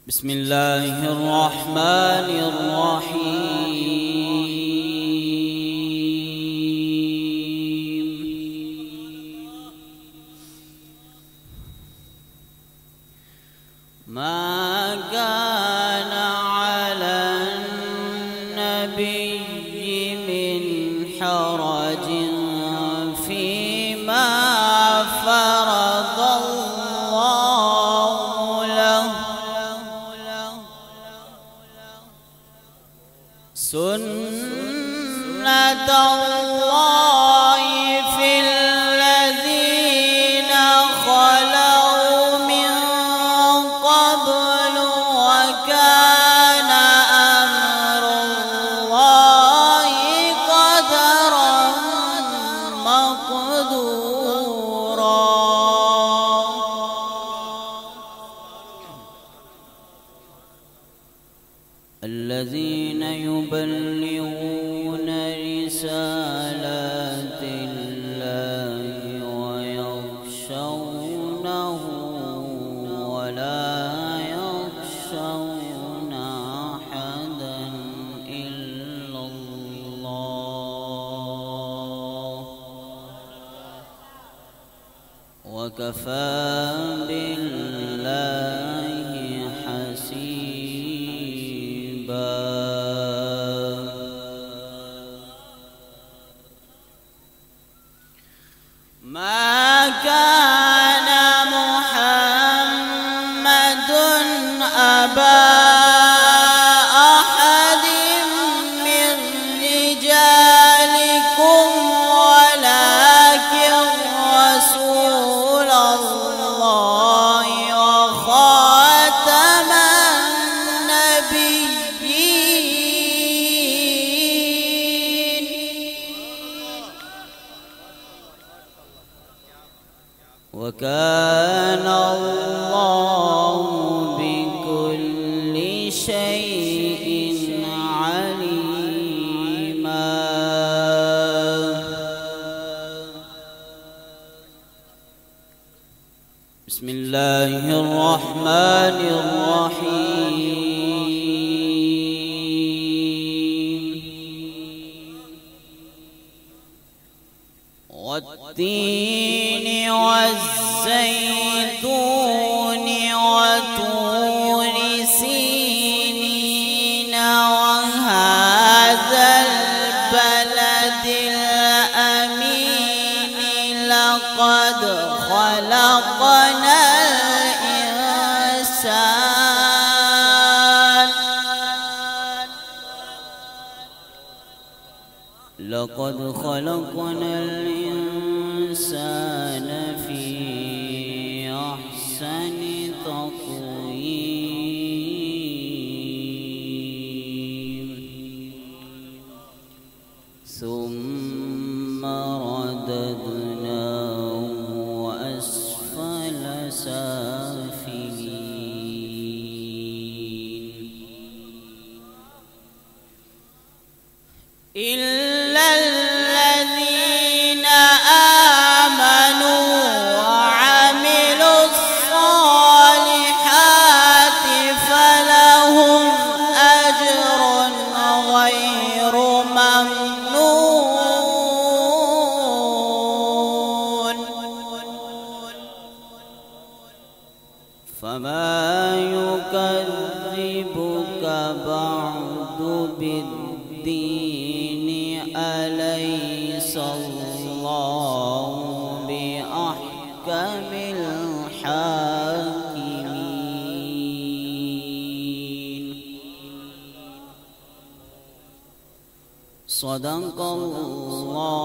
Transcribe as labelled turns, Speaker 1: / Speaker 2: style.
Speaker 1: بسم الله الرحمن الرحيم. ما كان على النبي من حرج فيما فرض الله له، سنة الله في الذين خلوا من قبل، وكان أمر الله قدرا مقدورا. الذين يبلغون رسالات الله ويخشونه ولا يخشون أحدا إلا الله، وكفى بالله حسيبا. ما كان محمد أبا أحد من رجالكم ولكن رسول الله وخاتم النبيين، وكان الله بكل شيء عليما. بسم الله الرحمن الرحيم. والتين والزيتون وطور سينين وهذا البلد الأمين، لقد خلقنا الإنسان في أحسن تقويم، ثم رددناه أسفل سافلين، إلا الذين آمنوا وعملوا الصالحات فلهم أجر غير ممنون. فما يكذبك بعد بالدين، أليس الله بأحكم الحاكمين. صدق الله